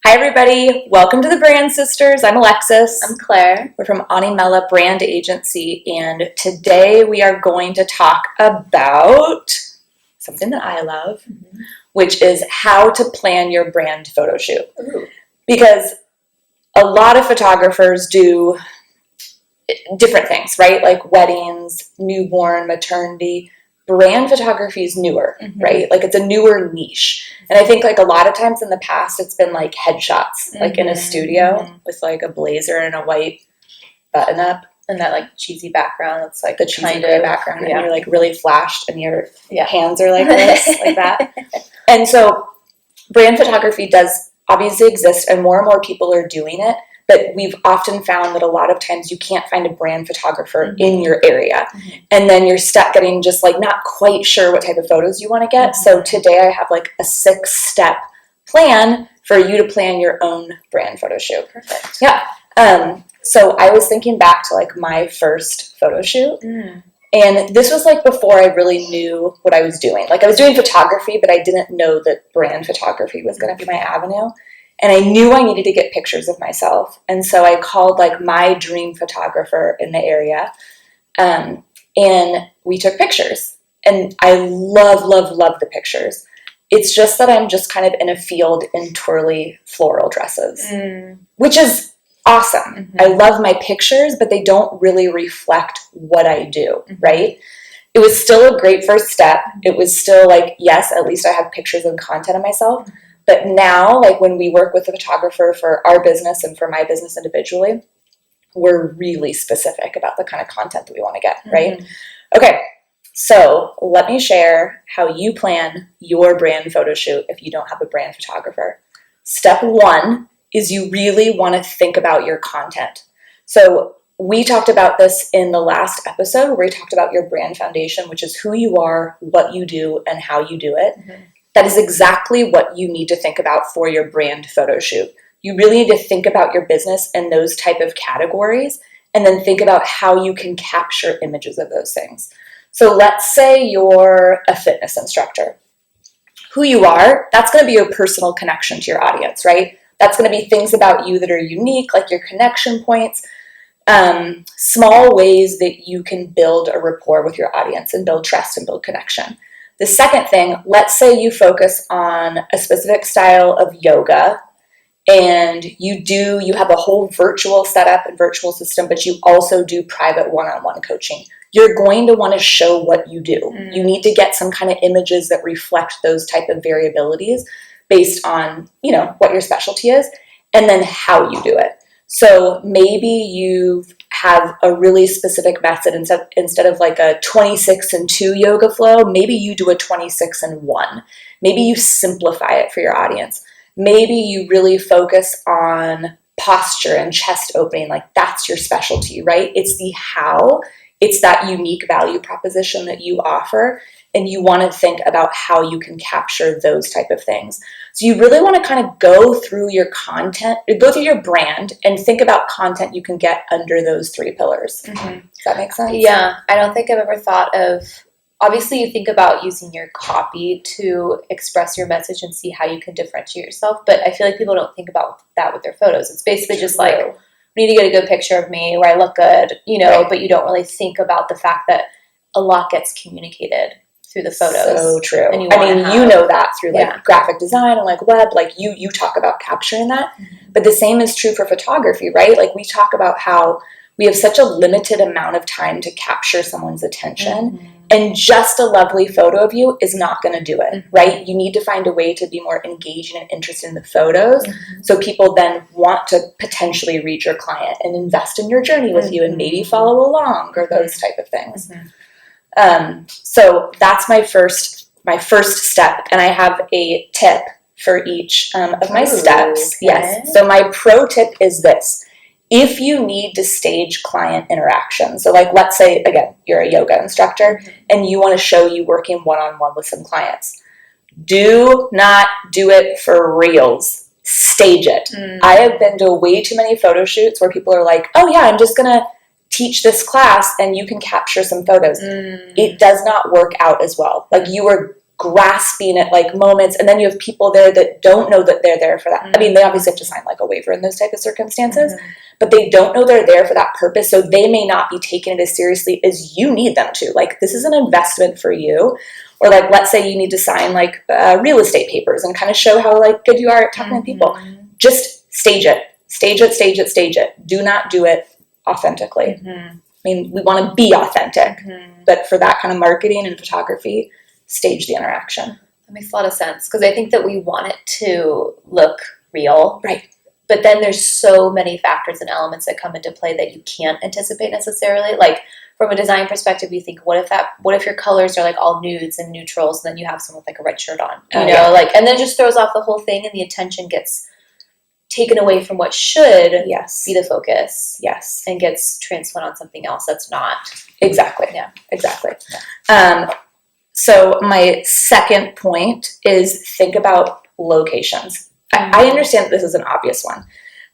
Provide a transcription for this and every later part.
Hi, everybody. Welcome to the Brand Sisters. I'm Alexis. I'm Claire. We're from Animella Brand Agency, and today we are going to talk about something that I love, which is how to plan your brand photo shoot. Ooh. Because a lot of photographers do different things, right? Like weddings, newborn, maternity. Brand photography is newer, right? Like it's a newer niche. And I think like a lot of times in the past, it's been like headshots, like in a studio with like a blazer and a white button up. And that like cheesy background. It's like The cheesy gray background, and you're like really flashed and your hands are like this, like that. And so brand photography does obviously exist and more people are doing it. But we've often found that a lot of times you can't find a brand photographer in your area. And then you're stuck getting just like not quite sure what type of photos you want to get. So today I have like a 6-step plan for you to plan your own brand photo shoot. Perfect. Yeah. So I was thinking back to like my first photo shoot. And this was like before I really knew what I was doing. Like I was doing photography, but I didn't know that brand photography was going to be my avenue. And I knew I needed to get pictures of myself. And so I called like my dream photographer in the area. And we took pictures. And I love the pictures. It's just that I'm just kind of in a field in twirly floral dresses, which is awesome. I love my pictures, but they don't really reflect what I do, right? It was still a great first step. It was still like, yes, at least I have pictures and content of myself. But now, like when we work with a photographer for our business and for my business individually, we're really specific about the kind of content that we want to get, right? Okay, so let me share how you plan your brand photo shoot if you don't have a brand photographer. Step 1 is you really want to think about your content. So we talked about this in the last episode where we talked about your brand foundation, which is who you are, what you do, and how you do it. That is exactly what you need to think about for your brand photo shoot. You really need to think about your business in those type of categories and then think about how you can capture images of those things. So let's say you're a fitness instructor. Who you are, that's going to be your personal connection to your audience, right? That's going to be things about you that are unique, like your connection points, small ways that you can build a rapport with your audience and build trust and build connection. The second thing, let's say you focus on a specific style of yoga and you have a whole virtual setup and virtual system, but you also do private one-on-one coaching. You're going to want to show what you do. You need to get some kind of images that reflect those type of variabilities based on, what your specialty is and then how you do it. So maybe you have a really specific method instead of like a 26-2 yoga flow, maybe you do a 26-1. Maybe you simplify it for your audience. Maybe you really focus on posture and chest opening, like that's your specialty, right? It's the how, it's that unique value proposition that you offer, and you want to think about how you can capture those type of things. So you really want to kind of go through your content, go through your brand and think about content you can get under those 3 pillars. Does that make sense? Yeah. I don't think I've ever thought of, obviously you think about using your copy to express your message and see how you can differentiate yourself. But I feel like people don't think about that with their photos. It's basically just like, we need to get a good picture of me where I look good, right. But you don't really think about the fact that a lot gets communicated through the photos. So true. And you know that through like graphic design and like web, like you talk about capturing that. But the same is true for photography, right? Like we talk about how we have such a limited amount of time to capture someone's attention. And just a lovely photo of you is not going to do it, right? You need to find a way to be more engaging and interested in the photos so people then want to potentially read your client and invest in your journey with you and maybe follow along or those type of things. So that's my first step, and I have a tip for each of my steps. Okay. Yes. So my pro tip is this. If you need to stage client interaction, so like let's say, again, you're a yoga instructor and you want to show you working one-on-one with some clients, do not do it for reels. Stage it. I have been to way too many photo shoots where people are like, oh yeah, I'm just going to teach this class and you can capture some photos. It does not work out as well. Like you are grasping at like moments, and then you have people there that don't know that they're there for that. I mean, they obviously have to sign like a waiver in those type of circumstances, but they don't know they're there for that purpose, so they may not be taking it as seriously as you need them to. Like, this is an investment for you. Or like, let's say you need to sign like real estate papers and kind of show how like good you are at talking to people. Just stage it. Stage it, stage it, stage it. Do not do it authentically. I mean, we want to be authentic, but for that kind of marketing and photography, stage the interaction. That makes a lot of sense, because I think that we want it to look real. Right. But then there's so many factors and elements that come into play that you can't anticipate necessarily. Like, from a design perspective, you think, what if your colors are like all nudes and neutrals, and then you have someone with like a red shirt on, you know, like, and then it just throws off the whole thing, and the attention gets taken away from what should be the focus. Yes. And gets transplanted on something else that's not. Exactly. Yeah. Exactly. So my second point is think about locations. I understand that this is an obvious one,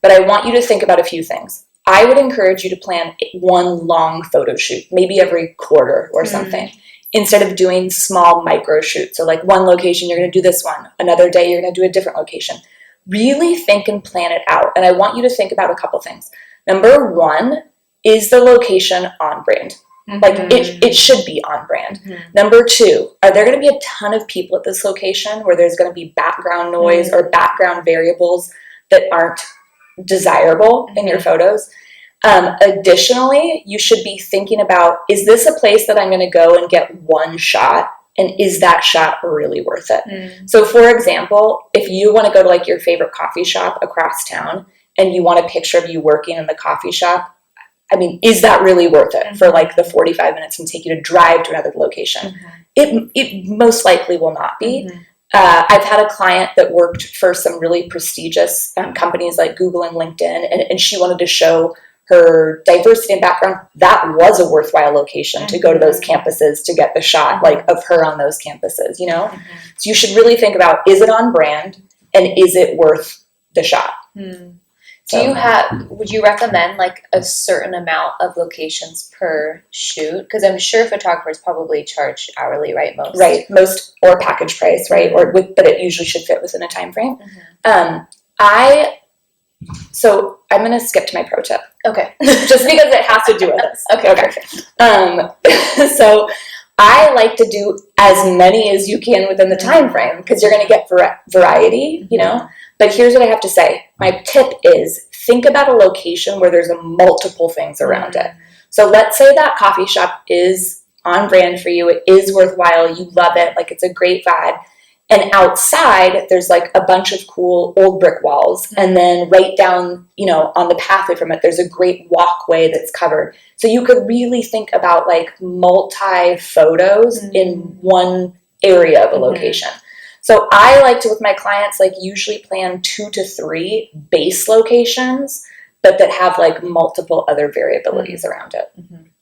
but I want you to think about a few things. I would encourage you to plan one long photo shoot, maybe every quarter or something, instead of doing small micro shoots. So like one location, you're going to do this one. Another day, you're going to do a different location. Really think and plan it out. And I want you to think about a couple things. Number one, is the location on brand? Like it should be on brand. Number two, are there going to be a ton of people at this location where there's going to be background noise or background variables that aren't desirable in your photos? Additionally, you should be thinking about, is this a place that I'm going to go and get one shot? And is that shot really worth it? So for example, if you want to go to like your favorite coffee shop across town and you want a picture of you working in the coffee shop, I mean, is that really worth it for like the 45 minutes and take you to drive to another location? It most likely will not be. I've had a client that worked for some really prestigious companies like Google and LinkedIn, and she wanted to show her diversity and background. That was a worthwhile location to go to those campuses to get the shot like of her on those campuses, you know? So you should really think about, is it on brand and is it worth the shot? Would you recommend like a certain amount of locations per shoot? Because I'm sure photographers probably charge hourly, right? Most or package price, right? But it usually should fit within a time frame. So I'm going to skip to my pro tip. Okay. Just because it has to do with this. Okay. So I like to do as many as you can within the time frame, because you're going to get variety, you know? But here's what I have to say. My tip is think about a location where there's multiple things around it. So let's say that coffee shop is on brand for you. It is worthwhile. You love it. Like, it's a great vibe. And outside, there's like a bunch of cool old brick walls. And then right down, you know, on the pathway from it, there's a great walkway that's covered. So you could really think about like multi photos in one area of a location. So I like to, with my clients, like usually plan 2 to 3 base locations, but that have like multiple other variabilities around it.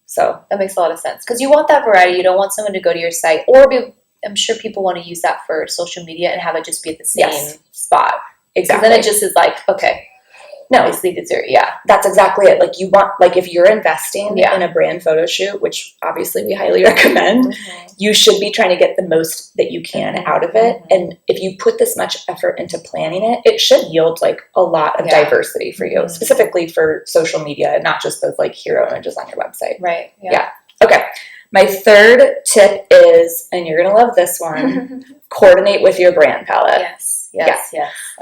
So that makes a lot of sense, because you want that variety. You don't want someone to go to your site, or I'm sure people want to use that for social media and have it just be at the same spot. Exactly. Then it just is like, okay, no, obviously that's exactly it. Like, you want, like, if you're investing in a brand photo shoot, which obviously we highly recommend, you should be trying to get the most that you can out of it. And if you put this much effort into planning it, it should yield like a lot of diversity for you, specifically for social media, and not just those like hero images on your website. Right. Yeah. Okay. My third tip is, and you're going to love this one, coordinate with your brand palette. Yes.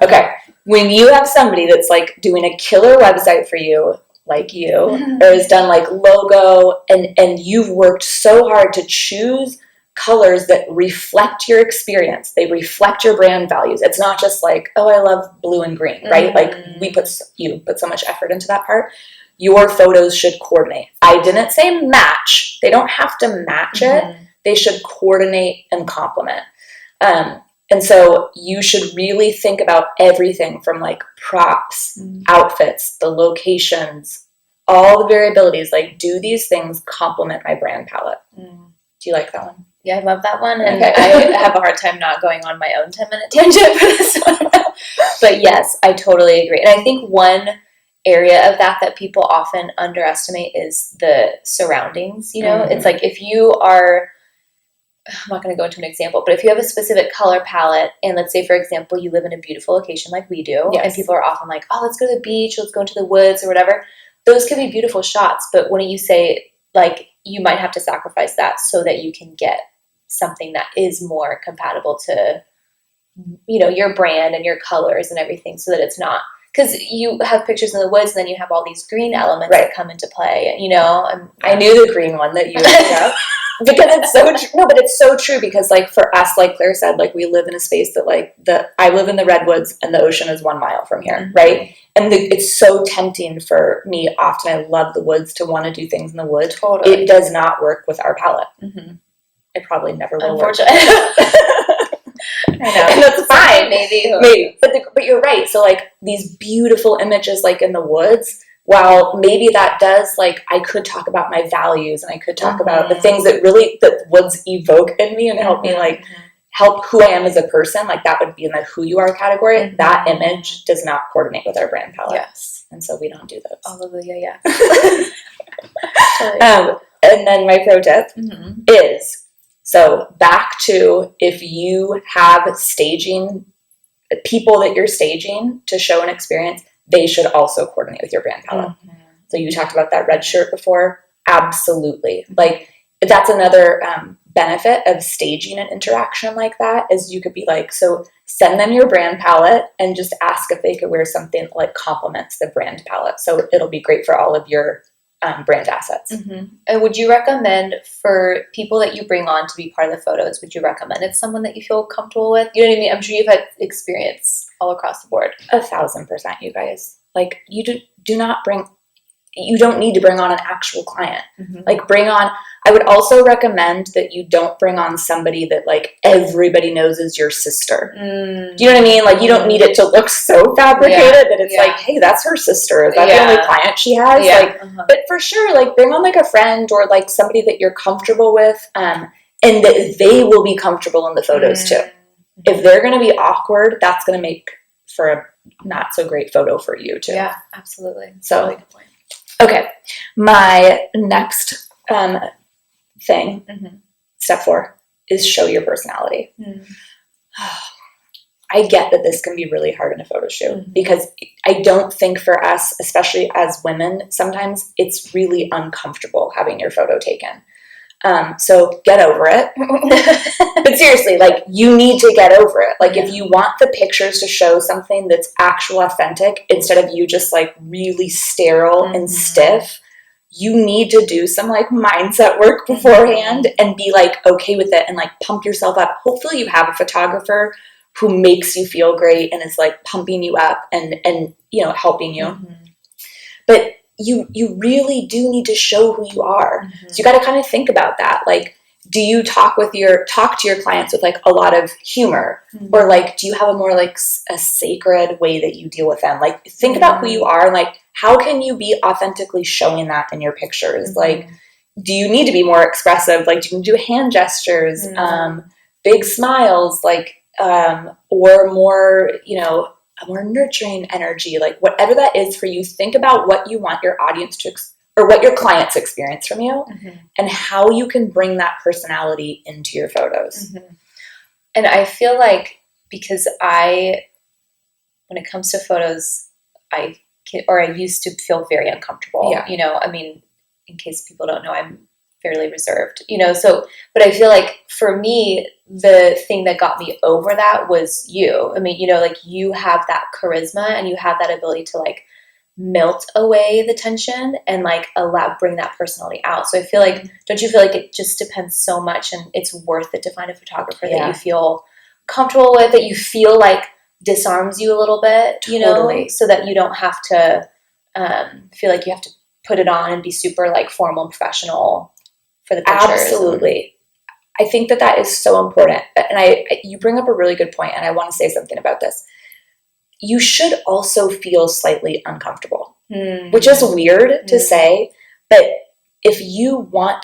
Okay. When you have somebody that's like doing a killer website for you, like you, or has done like logo, and you've worked so hard to choose colors that reflect your experience, they reflect your brand values. It's not just like, oh, I love blue and green, right? Like, you put so much effort into that part. Your photos should coordinate. I didn't say match. They don't have to match it. They should coordinate and complement. And so you should really think about everything from like props, outfits, the locations, all the variabilities. Like, do these things complement my brand palette? Do you like that one? Yeah, I love that one. And I have a hard time not going on my own 10-minute tangent for this one. But yes, I totally agree. And I think one area of that people often underestimate is the surroundings. You know, it's like, if you are I'm not going to go into an example, but if you have a specific color palette, and let's say, for example, you live in a beautiful location like we do, and people are often like, oh, let's go to the beach, let's go into the woods or whatever, those can be beautiful shots. But when you say, like, you might have to sacrifice that so that you can get something that is more compatible to, you know, your brand and your colors and everything, so that it's not, because you have pictures in the woods and then you have all these green elements that come into play, you know. I knew the green one that you because it's so true. No, but it's so true, because like for us, like Claire said, like we live in a space that like I live in the redwoods and the ocean is 1 mile from here, right? And it's so tempting for me. Often I love the woods, to want to do things in the woods. Totally. It does not work with our palette. It probably never will work. Unfortunately. I know. And that's fine. Maybe. But you're right. So like these beautiful images like in the woods, while maybe that does, like, I could talk about my values and I could talk about the things that really that woods evoke in me and help me like help who I am as a person, like that would be in the who you are category. That image does not coordinate with our brand palette. Yes. And so we don't do those. Hallelujah, yeah. Totally. And then my pro tip is, so back to, if you have staging, people that you're staging to show an experience, they should also coordinate with your brand palette. So you talked about that red shirt before. Absolutely. Like that's another benefit of staging an interaction like that, is you could be like, so send them your brand palette and just ask if they could wear something that like complements the brand palette. So it'll be great for all of your brand assets. And would you recommend, for people that you bring on to be part of the photos, would you recommend it's someone that you feel comfortable with? You know what I mean? I'm sure you've had experience all across the board. 1,000%, you guys. Like you you don't need to bring on an actual client. Like I would also recommend that you don't bring on somebody that like everybody knows is your sister. Do you know what I mean? Like you don't need it to look so fabricated that it's like, hey, that's her sister. Is that the only client she has? Like, but for sure, like bring on like a friend or like somebody that you're comfortable with, and that they will be comfortable in the photos too. If they're going to be awkward, that's going to make for a not so great photo for you too. Yeah, absolutely. So, really good point. Okay, my next thing, step 4, is show your personality. I get that this can be really hard in a photo shoot, because I don't think for us, especially as women, sometimes it's really uncomfortable having your photo taken. So get over it. But seriously, like you need to get over it. Like if you want the pictures to show something that's actual authentic, instead of you just like really sterile and stiff, you need to do some like mindset work beforehand and be like okay with it and like pump yourself up. Hopefully you have a photographer who makes you feel great and is like pumping you up and you know, helping you. But you really do need to show who you are. So you got to kind of think about that. Like, do you talk to your clients with like a lot of humor, or like do you have a more like a sacred way that you deal with them? Like think about who you are and like how can you be authentically showing that in your pictures? Like, do you need to be more expressive? Like, do you do hand gestures, big smiles, like, or more, you know, a more nurturing energy, like whatever that is for you. Think about what you want your audience to or what your clients experience from you, and how you can bring that personality into your photos. And I feel like, because when it comes to photos, I used to feel very uncomfortable. You know, I mean, in case people don't know, I'm fairly reserved, you know, so, but I feel like for me, the thing that got me over that was you. I mean, you know, like you have that charisma and you have that ability to like melt away the tension and like bring that personality out. So I feel like, don't you feel like it just depends so much, and it's worth it to find a photographer that you feel comfortable with, that you feel like disarms you a little bit, you know, so that you don't have to feel like you have to put it on and be super like formal and professional for the pictures. Absolutely. I think that is so important. And you bring up a really good point, and I want to say something about this. You should also feel slightly uncomfortable, which is weird to say, but if you want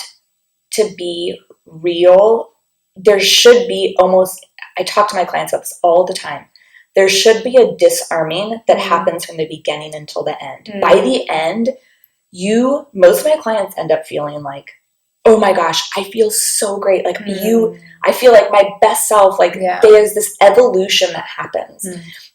to be real, there should be almost, I talk to my clients about this all the time, there should be a disarming that happens from the beginning until the end. By the end, most of my clients end up feeling like oh my gosh, I feel so great. Like I feel like my best self. Like there's this evolution that happens.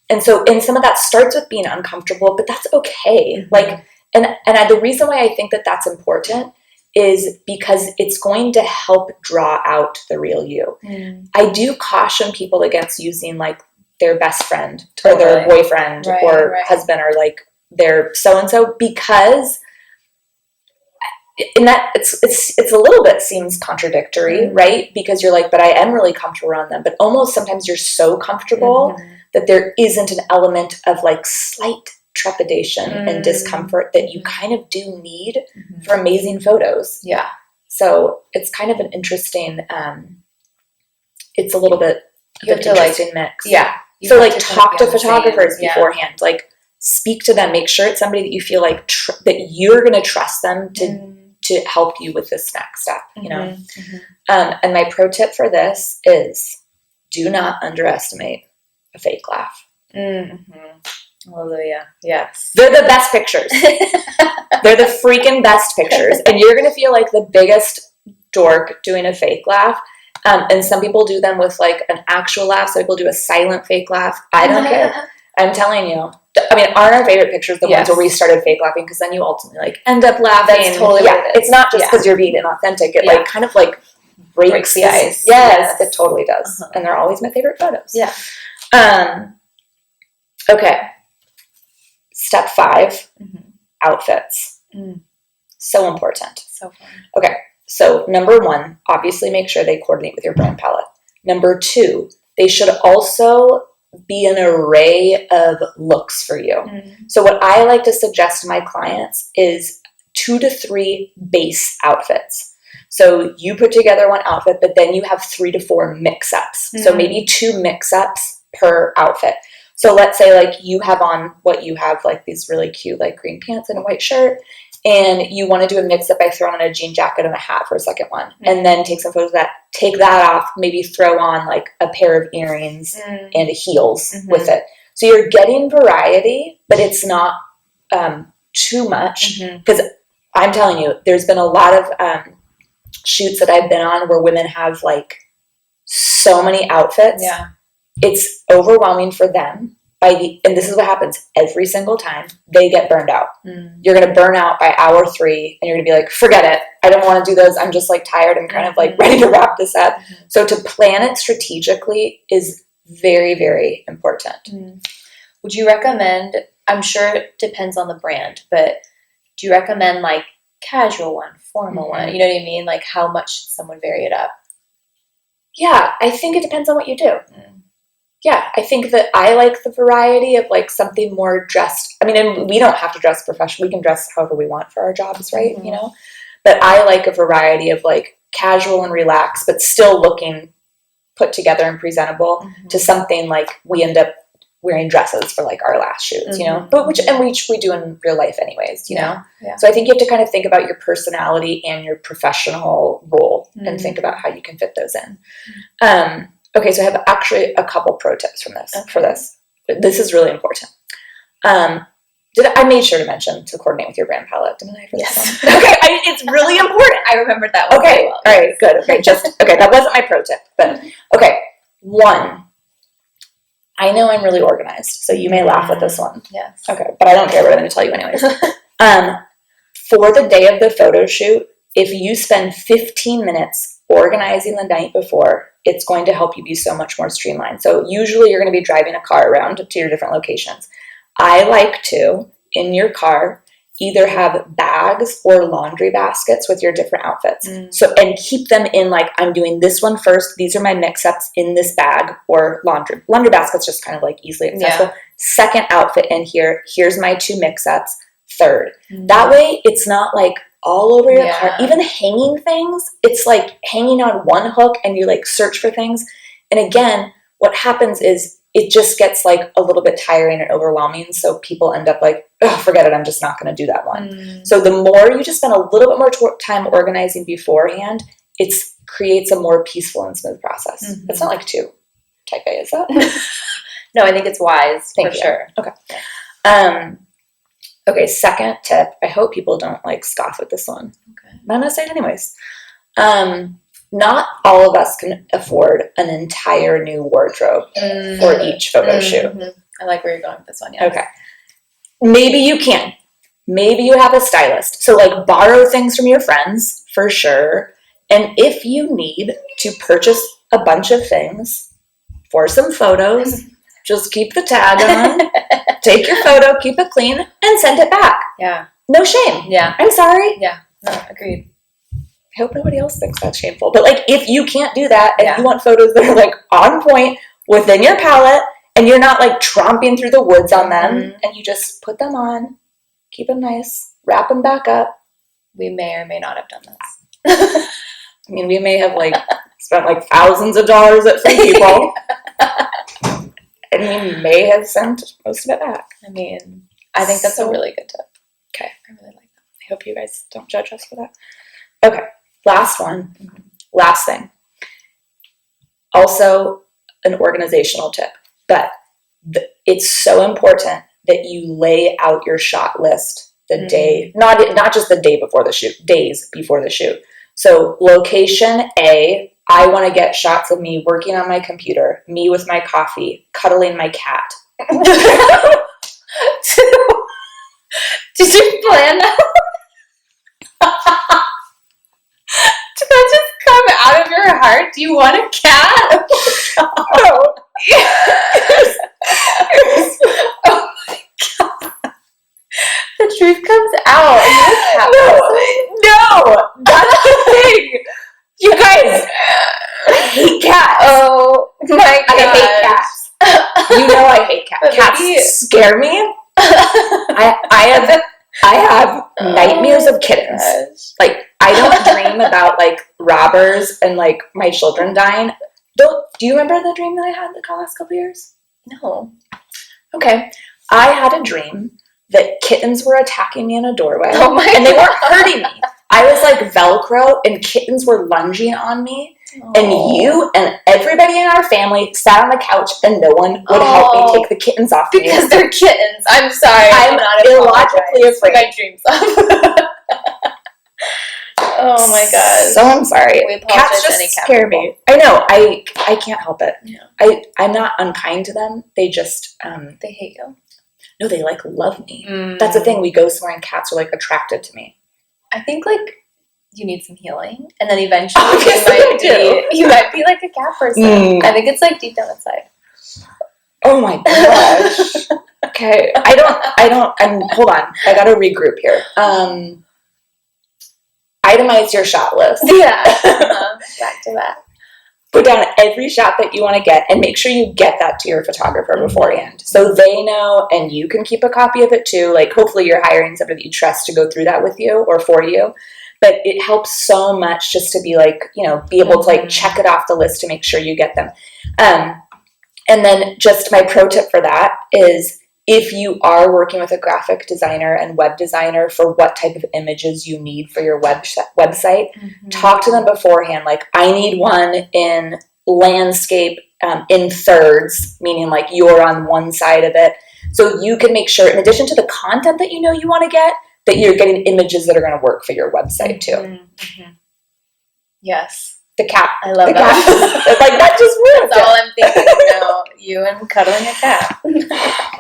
And so, and some of that starts with being uncomfortable, but that's okay. Like, the reason why I think that that's important is because it's going to help draw out the real you. I do caution people against using like their best friend or their boyfriend or husband or like their so-and-so, because in that it's a little bit seems contradictory, right? Because you're like, but I am really comfortable around them. But almost sometimes you're so comfortable that there isn't an element of like slight trepidation and discomfort that you kind of do need for amazing photos. Yeah. So it's kind of an interesting, it's a little bit of an interesting mix. Yeah. So like talk to photographers beforehand, like speak to them, make sure it's somebody that you feel like that you're going to trust them to help you with this next step, you know? And my pro tip for this is do not underestimate a fake laugh. Hallelujah. Yes. They're the best pictures. They're the freaking best pictures. And you're going to feel like the biggest dork doing a fake laugh. And some people do them with like an actual laugh. Some people do a silent fake laugh. I don't care. I'm telling you. I mean, aren't our favorite pictures the ones where we started fake laughing? Because then you ultimately like end up laughing. That's totally what it is. It's not just because you're being inauthentic. It like kind of like breaks the ice. Yes, it totally does. And they're always my favorite photos. Yeah. Okay. Step 5, outfits. So important. So fun. Okay. So number 1, obviously make sure they coordinate with your brand palette. Number 2, they should also be an array of looks for you. So what I like to suggest to my clients is 2 to 3 base outfits. So you put together one outfit, but then you have 3 to 4 mix-ups. So maybe 2 mix-ups per outfit. So let's say like you have on what you have, like these really cute like green pants and a white shirt, and you want to do a mix-up by throwing on a jean jacket and a hat for a second one, and then take some photos of that, take that off, maybe throw on like a pair of earrings and heels with it. So you're getting variety, but it's not too much, because I'm telling you, there's been a lot of shoots that I've been on where women have like so many outfits. Yeah. It's overwhelming for them. And this is what happens every single time, they get burned out. You're going to burn out by hour 3, and you're going to be like, forget it. I don't want to do those. I'm just like tired and kind of like ready to wrap this up. So to plan it strategically is very, very important. Would you recommend, I'm sure it depends on the brand, but do you recommend like casual one, formal one? You know what I mean? Like how much should someone vary it up? Yeah, I think it depends on what you do. Yeah, I think that I like the variety of like something more dressed. I mean, and we don't have to dress professional. We can dress however we want for our jobs, right? You know, but I like a variety of like casual and relaxed, but still looking put together and presentable, to something like we end up wearing dresses for like our last shoots, you know, but which we do in real life anyways, you know? So I think you have to kind of think about your personality and your professional role and think about how you can fit those in. Okay, so I have actually a couple pro tips from this for this. This is really important. I made sure to mention to coordinate with your brand palette, didn't I? For this one? Okay, it's really important. I remembered that one. Okay, very well. All right, good. Okay, that wasn't my pro tip, but okay. 1, I know I'm really organized, so you may laugh at this one. Yes. Okay, but I don't care what I'm going to tell you anyways. For the day of the photo shoot, if you spend 15 minutes organizing the night before, it's going to help you be so much more streamlined. So usually you're going to be driving a car around to your different locations. I like to, in your car, either have bags or laundry baskets with your different outfits. So, and keep them in like, I'm doing this one first. These are my mix-ups in this bag, or laundry baskets, just kind of like easily accessible. Second outfit in here. Here's my 2 mix-ups. Third. That way it's not like all over your car. Even hanging things, it's like hanging on one hook and you like search for things. And again, what happens is it just gets like a little bit tiring and overwhelming. So people end up like, oh, forget it. I'm just not going to do that one. So the more you just spend a little bit more time organizing beforehand, it creates a more peaceful and smooth process. It's not like too type A, is that? No, I think it's wise for sure. Okay. Okay, second tip. I hope people don't like scoff at this one. Okay. But I'm going to say it anyways. Not all of us can afford an entire new wardrobe for each photo shoot. I like where you're going with this one, Okay. Maybe you can. Maybe you have a stylist. So, like, borrow things from your friends, for sure. And if you need to purchase a bunch of things for some photos, just keep the tag on, take your photo, keep it clean, and send it back. Yeah. No shame. Yeah. I'm sorry. Yeah. No, agreed. I hope nobody else thinks that's shameful. But, like, if you can't do that and you want photos that are, like, on point within your palette and you're not, like, tromping through the woods on them and you just put them on, keep them nice, wrap them back up. We may or may not have done this. I mean, we may have, like, spent, like, thousands of dollars at some people. And we may have sent most of it back. I mean, I think that's a really good tip. Okay. I really like that. I hope you guys don't judge us for that. Okay. Last one. Last thing. Also, an organizational tip. But it's so important that you lay out your shot list the day, not just the day before the shoot, days before the shoot. So location A, I want to get shots of me working on my computer, me with my coffee, cuddling my cat. Did you plan that? Did that just come out of your heart? Do you want a cat? No. Oh my god. The truth comes out. Are you a cat No, that's the thing. You guys, I hate cats. Oh my god. I hate cats. You know I hate cats. Cats scare me. I have nightmares of kittens. Gosh. Like, I don't dream about, like, robbers and, like, my children dying. Do you remember the dream that I had the last couple years? No. Okay. I had a dream that kittens were attacking me in a doorway. Oh my and they God. weren't hurting me. I was like Velcro and kittens were lunging on me. Oh. And you and everybody in our family sat on the couch and no one would help me take the kittens off me. Because they're kittens. I'm sorry. I'm not illogically afraid. My dreams off. Oh my gosh. So I'm sorry. We apologize Cats to just any cat scare people. me. I know. I can't help it. Yeah. I'm not unkind to them. They just They hate you. no, they like love me. That's the thing. We go somewhere and cats are like attracted to me. I think like you need some healing, and then eventually Obviously you might be like a cat person. I think it's like deep down inside. Oh my gosh. Okay. Hold on. I gotta regroup here. Itemize your shot list. Yeah. Back to that. Put down every shot that you want to get and make sure you get that to your photographer beforehand. So they know and you can keep a copy of it too. Like, hopefully you're hiring somebody that you trust to go through that with you or for you. But it helps so much just to be like, be able to like check it off the list to make sure you get them. And then just my pro tip for that is if you are working with a graphic designer and web designer for what type of images you need for your website, talk to them beforehand. Like, I need one in landscape in thirds, meaning like you're on one side of it. So you can make sure, in addition to the content that you want to get, that you're getting images that are going to work for your website too. Yes. The cat. I love that. Cat. Like, that just ruined That's all it. I'm thinking now. You and cuddling a cat.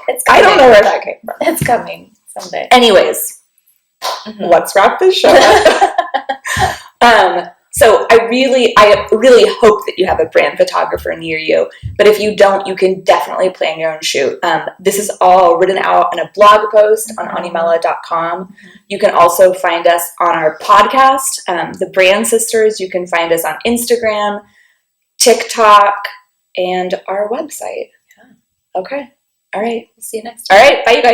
It's coming. I don't know where that came from. It's coming someday. Anyways, let's wrap this show up. So I really hope that you have a brand photographer near you. But if you don't, you can definitely plan your own shoot. This is all written out in a blog post on animela.com. You can also find us on our podcast, The Brand Sisters. You can find us on Instagram, TikTok, and our website. Yeah. Okay. All right. We'll see you next time. All right. Bye, you guys.